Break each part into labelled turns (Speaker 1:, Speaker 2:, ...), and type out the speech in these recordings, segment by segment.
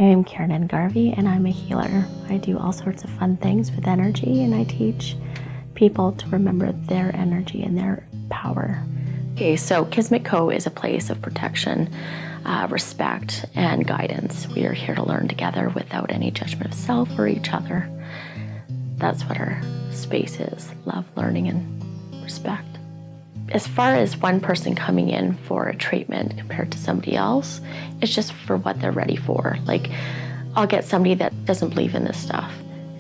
Speaker 1: I'm Kiernan Garvie, and I'm a healer. I do all sorts of fun things with energy, and I teach people to remember their energy and their power. Okay, so Kismet Co. is a place of protection, respect, and guidance. We are here to learn together without any judgment of self or each other. That's what our space is: love, learning, and respect. As far as one person coming in for a treatment compared to somebody else, it's just for what they're ready for. Like, I'll get somebody that doesn't believe in this stuff,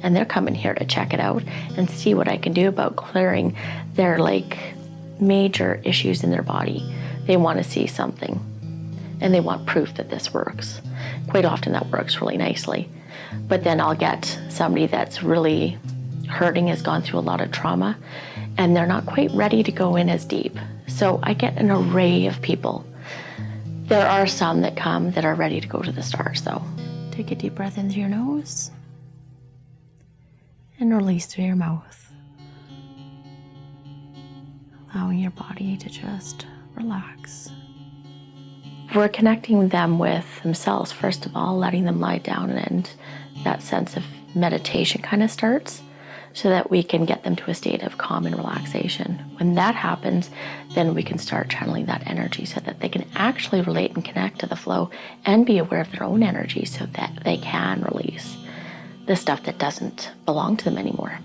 Speaker 1: and they're coming here to check it out and see what I can do about clearing their major issues in their body. They want to see something, and they want proof that this works. Quite often that works really nicely. But then I'll get somebody that's really hurting, has gone through a lot of trauma, and they're not quite ready to go in as deep. So I get an array of people. There are some that come that are ready to go to the stars, though. Take a deep breath in through your nose and release through your mouth, allowing your body to just relax. We're connecting them with themselves, first of all, letting them lie down, and that sense of meditation kind of starts, so that we can get them to a state of calm and relaxation. When that happens, then we can start channeling that energy so that they can actually relate and connect to the flow and be aware of their own energy, so that they can release the stuff that doesn't belong to them anymore.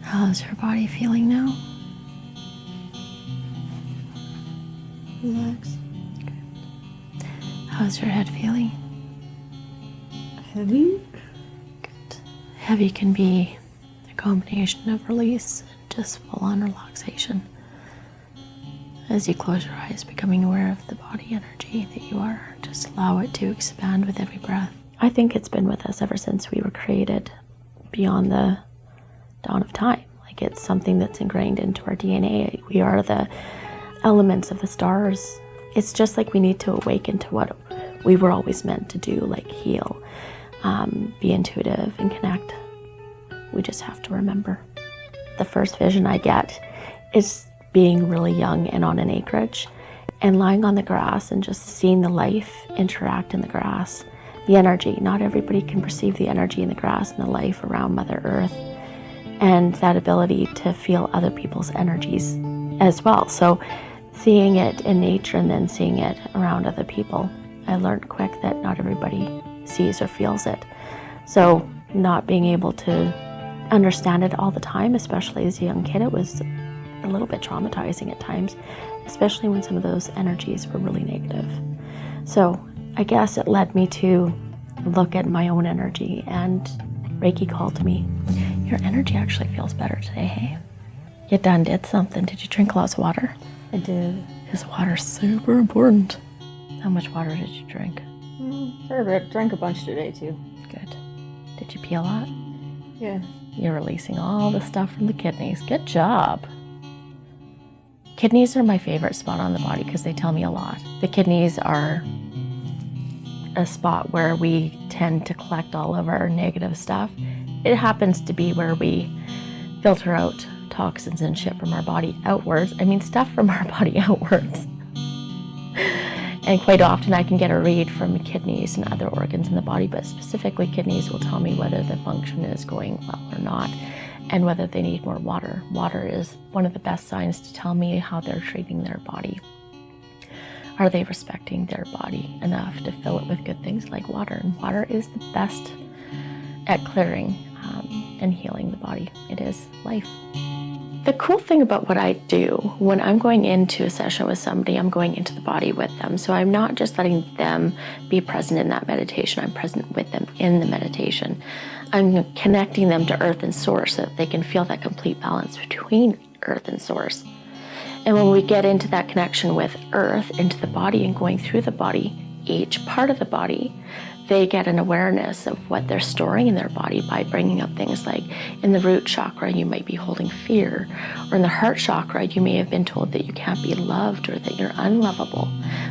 Speaker 1: How's your body feeling now?
Speaker 2: Relax.
Speaker 1: Good. How's your head feeling?
Speaker 2: Heavy?
Speaker 1: Good. Heavy can be a combination of release and just full-on relaxation. As you close your eyes, becoming aware of the body energy that you are, just allow it to expand with every breath. I think it's been with us ever since we were created, beyond the dawn of time. It's something that's ingrained into our DNA. We are the elements of the stars. It's just like we need to awaken to what we were always meant to do, like heal, be intuitive and connect. We just have to remember. The first vision I get is being really young and on an acreage and lying on the grass and just seeing the life interact in the grass. The energy, not everybody can perceive the energy in the grass and the life around Mother Earth, and that ability to feel other people's energies as well. So seeing it in nature and then seeing it around other people, I learned quick that not everybody sees or feels it. So not being able to understand it all the time, especially as a young kid, it was a little bit traumatizing at times, especially when some of those energies were really negative. So I guess it led me to look at my own energy, and Reiki called to me. Your energy actually feels better today, hey? You done did something. Did you drink lots of water?
Speaker 2: I did.
Speaker 1: Is water super important? How much water did you drink?
Speaker 2: Fair bit. Drank a bunch today too.
Speaker 1: Good. Did you pee a lot?
Speaker 2: Yeah.
Speaker 1: You're releasing all the stuff from the kidneys. Good job. Kidneys are my favorite spot on the body because they tell me a lot. The kidneys are a spot where we tend to collect all of our negative stuff. It happens to be where we filter out toxins and shit from our body outwards. I mean, stuff from our body outwards. And quite often I can get a read from kidneys and other organs in the body, but specifically kidneys will tell me whether the function is going well or not, and whether they need more water. Water is one of the best signs to tell me how they're treating their body. Are they respecting their body enough to fill it with good things like water? And water is the best at clearing and healing the body. It is life. The cool thing about what I do, when I'm going into a session with somebody, I'm going into the body with them. So I'm not just letting them be present in that meditation, I'm present with them in the meditation. I'm connecting them to Earth and Source so that they can feel that complete balance between Earth and Source. And when we get into that connection with Earth, into the body and going through the body, each part of the body, they get an awareness of what they're storing in their body by bringing up things like in the root chakra, you might be holding fear, or in the heart chakra, you may have been told that you can't be loved or that you're unlovable.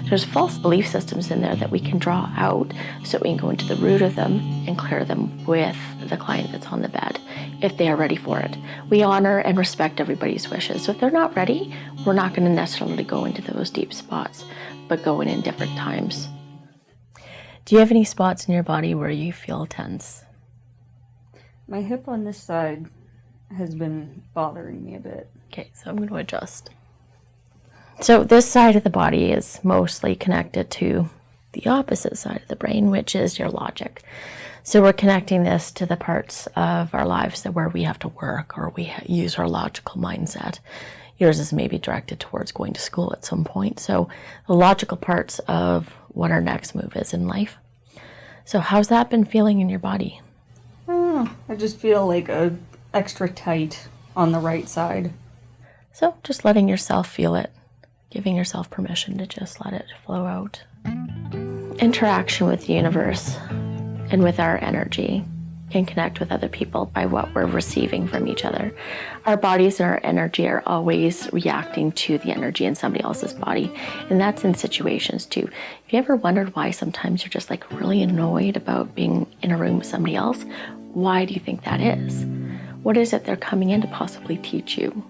Speaker 1: There's false belief systems in there that we can draw out so we can go into the root of them and clear them with the client that's on the bed if they are ready for it. We honor and respect everybody's wishes. So if they're not ready, we're not going to necessarily go into those deep spots, but go in different times. Do you have any spots in your body where you feel tense?
Speaker 2: My hip on this side has been bothering me a bit.
Speaker 1: Okay, so I'm going to adjust. So this side of the body is mostly connected to the opposite side of the brain, which is your logic. So we're connecting this to the parts of our lives that where we have to work or we use our logical mindset. Yours is maybe directed towards going to school at some point. So the logical parts of what our next move is in life. So how's that been feeling in your body?
Speaker 2: I just feel like extra tight on the right side.
Speaker 1: So just letting yourself feel it, giving yourself permission to just let it flow out. Interaction with the universe and with our energy can connect with other people by what we're receiving from each other. Our bodies and our energy are always reacting to the energy in somebody else's body, and that's in situations too. Have you ever wondered why sometimes you're just like really annoyed about being in a room with somebody else? Why do you think that is? What is it they're coming in to possibly teach you?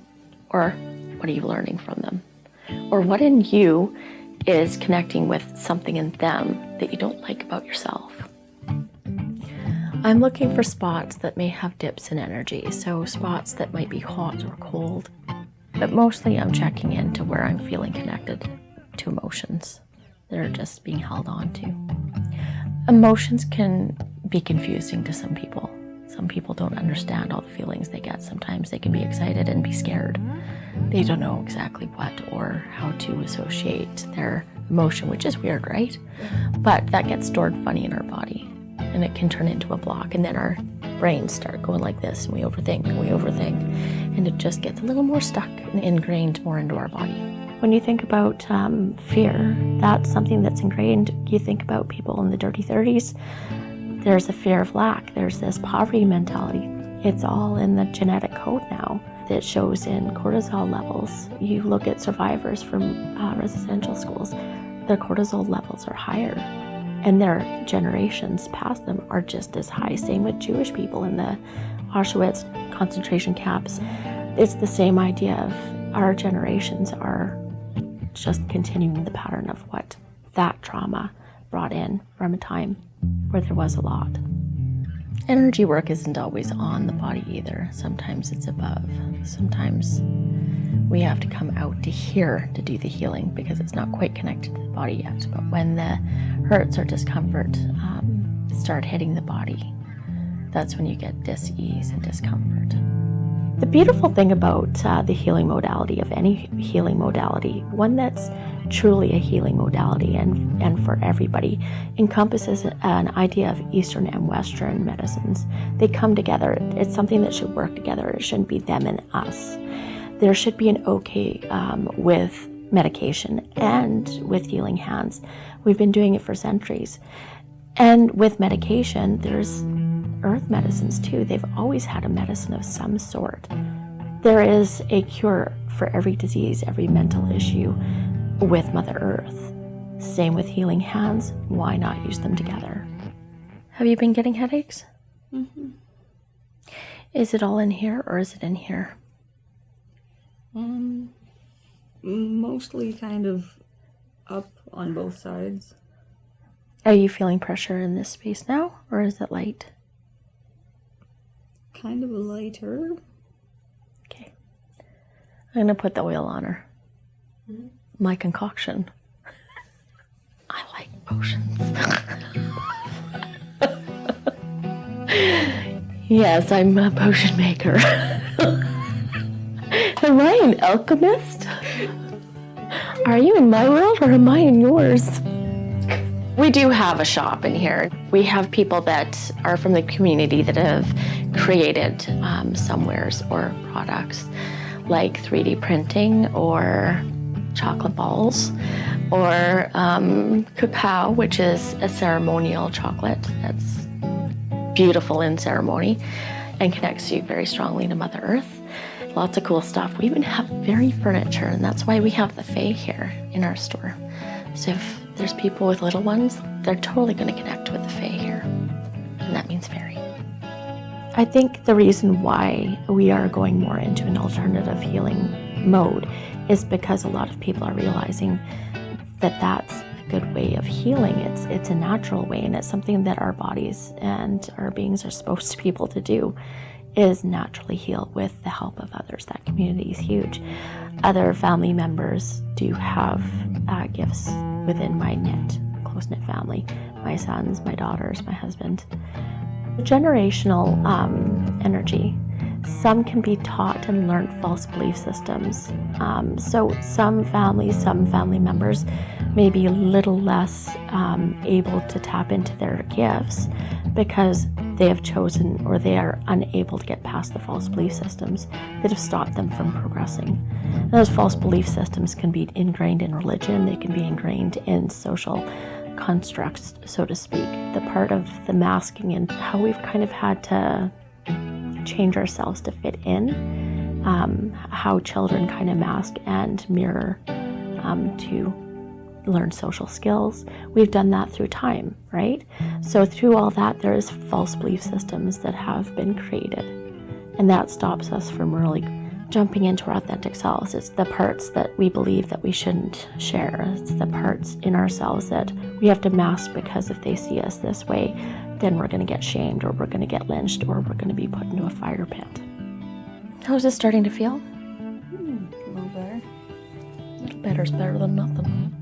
Speaker 1: Or what are you learning from them? Or what in you is connecting with something in them that you don't like about yourself? I'm looking for spots that may have dips in energy, so spots that might be hot or cold, but mostly I'm checking into where I'm feeling connected to emotions that are just being held on to. Emotions can be confusing to some people. Some people don't understand all the feelings they get. Sometimes they can be excited and be scared. They don't know exactly what or how to associate their emotion, which is weird, right? But that gets stored funny in our body. And it can turn into a block, and then our brains start going like this, and we overthink, and it just gets a little more stuck and ingrained more into our body. When you think about fear, that's something that's ingrained. You think about people in the dirty 30s, there's a fear of lack, there's this poverty mentality. It's all in the genetic code now that shows in cortisol levels. You look at survivors from residential schools, their cortisol levels are higher. And their generations past them are just as high. Same with Jewish people in the Auschwitz concentration camps. It's the same idea of our generations are just continuing the pattern of what that trauma brought in from a time where there was a lot. Energy work isn't always on the body either. Sometimes it's above. Sometimes we have to come out to here to do the healing because it's not quite connected to the body yet. But when the hurts or discomfort start hitting the body, that's when you get dis-ease and discomfort. The beautiful thing about the healing modality of any healing modality, one that's truly a healing modality and for everybody, encompasses an idea of Eastern and Western medicines. They come together. It's something that should work together. It shouldn't be them and us. There should be an okay with medication and with healing hands. We've been doing it for centuries. And with medication, there's earth medicines too. They've always had a medicine of some sort. There is a cure for every disease, every mental issue with Mother Earth. Same with healing hands. Why not use them together? Have you been getting headaches?
Speaker 2: Mm-hmm.
Speaker 1: Is it all in here or is it in here?
Speaker 2: Mostly kind of up on both sides.
Speaker 1: Are you feeling pressure in this space now, or is it light?
Speaker 2: Kind of a lighter.
Speaker 1: Okay. I'm going to put the oil on her.
Speaker 2: Mm-hmm.
Speaker 1: My concoction. I like potions. Yes, I'm a potion maker. Am I an alchemist? Are you in my world or am I in yours? We do have a shop in here. We have people that are from the community that have created some wares or products like 3D printing or chocolate balls or cacao, which is a ceremonial chocolate that's beautiful in ceremony and connects you very strongly to Mother Earth. Lots of cool stuff. We even have fairy furniture, and that's why we have the fae here in our store. So if there's people with little ones, they're totally going to connect with the fae here, and that means fairy. I think the reason why we are going more into an alternative healing mode is because a lot of people are realizing that that's a good way of healing. It's a natural way, and it's something that our bodies and our beings are supposed to be able to do, is naturally heal with the help of others. That community is huge. Other family members do have gifts within my close-knit family. My sons, my daughters, my husband. Generational energy. Some can be taught and learned false belief systems. So some family members may be a little less able to tap into their gifts because they have chosen, or they are unable to get past the false belief systems that have stopped them from progressing. And those false belief systems can be ingrained in religion, they can be ingrained in social constructs, so to speak. The part of the masking and how we've kind of had to change ourselves to fit in, how children kind of mask and mirror to learn social skills. We've done that through time, right? So through all that, there's false belief systems that have been created, and that stops us from really jumping into our authentic selves. It's the parts that we believe that we shouldn't share. It's the parts in ourselves that we have to mask, because if they see us this way, then we're going to get shamed, or we're going to get lynched, or we're going to be put into a fire pit. How's this starting to feel?
Speaker 2: A little better.
Speaker 1: A little better's better than nothing.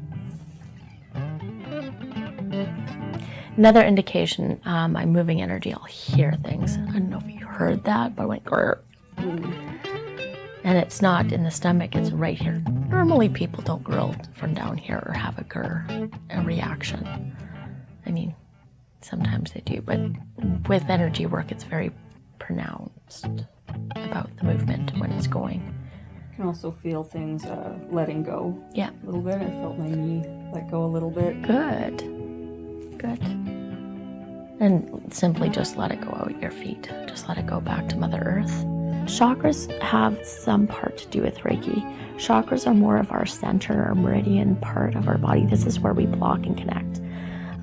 Speaker 1: Another indication, I'm moving energy, I'll hear things. I don't know if you heard that, but I went grrr. And it's not in the stomach, it's right here. Normally people don't grill from down here or have a reaction. I mean, sometimes they do, but with energy work, it's very pronounced about the movement when it's going.
Speaker 2: I can also feel things letting go.
Speaker 1: Yeah.
Speaker 2: A little bit. I felt my knee let go a little bit.
Speaker 1: Good. And simply just let it go out your feet. Just let it go back to Mother Earth. Chakras have some part to do with Reiki. Chakras are more of our center, our meridian part of our body. This is where we block and connect.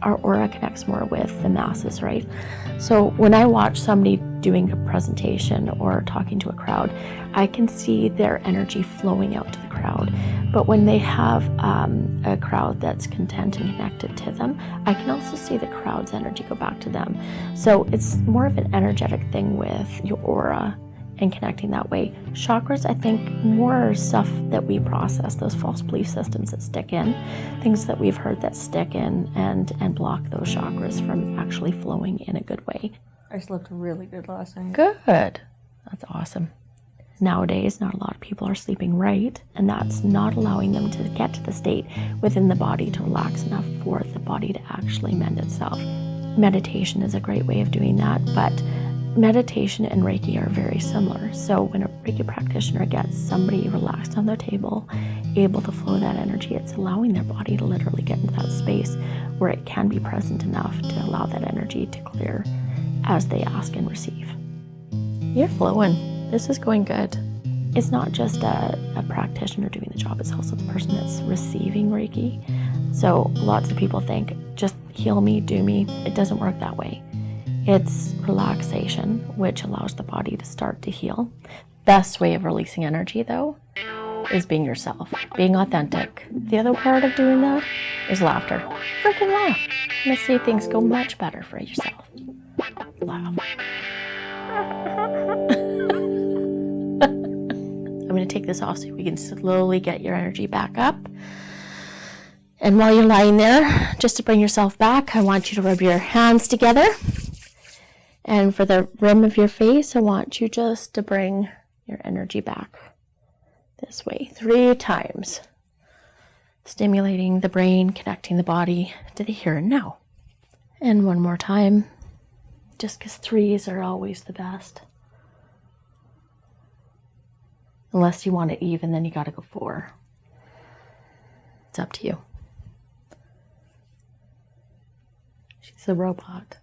Speaker 1: Our aura connects more with the masses, right? So when I watch somebody doing a presentation or talking to a crowd, I can see their energy flowing out to the crowd. But when they have a crowd that's content and connected to them, I can also see the crowd's energy go back to them. So it's more of an energetic thing with your aura and connecting that way. Chakras, I think, more stuff that we process, those false belief systems that stick in, things that we've heard that stick in and block those chakras from actually flowing in a good way.
Speaker 2: I slept really good last night.
Speaker 1: Good. That's awesome. Nowadays, not a lot of people are sleeping right, and that's not allowing them to get to the state within the body to relax enough for the body to actually mend itself. Meditation is a great way of doing that, but meditation and Reiki are very similar. So when a Reiki practitioner gets somebody relaxed on their table, able to flow that energy, it's allowing their body to literally get into that space where it can be present enough to allow that energy to clear as they ask and receive. You're flowing. This is going good. It's not just a practitioner doing the job, it's also the person that's receiving Reiki. So lots of people think, just heal me, do me. It doesn't work that way. It's relaxation, which allows the body to start to heal. Best way of releasing energy, though, is being yourself, being authentic. The other part of doing that is laughter. Freaking laugh. I'm gonna see things go much better for yourself. Laugh. I'm going to take this off so we can slowly get your energy back up. And while you're lying there, just to bring yourself back, I want you to rub your hands together. And for the rim of your face, I want you just to bring your energy back this way 3 times. Stimulating the brain, connecting the body to the here and now. And one more time, just because 3s are always the best. Unless you want it even, then you got to go 4. It's up to you. She's a robot.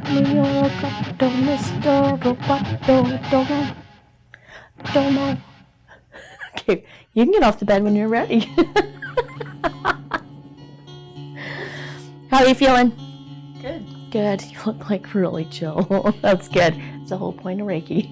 Speaker 1: Don't know. Okay, you can get off the bed when you're ready. How are you feeling? Good. You look like really chill. That's good. It's the whole point of Reiki.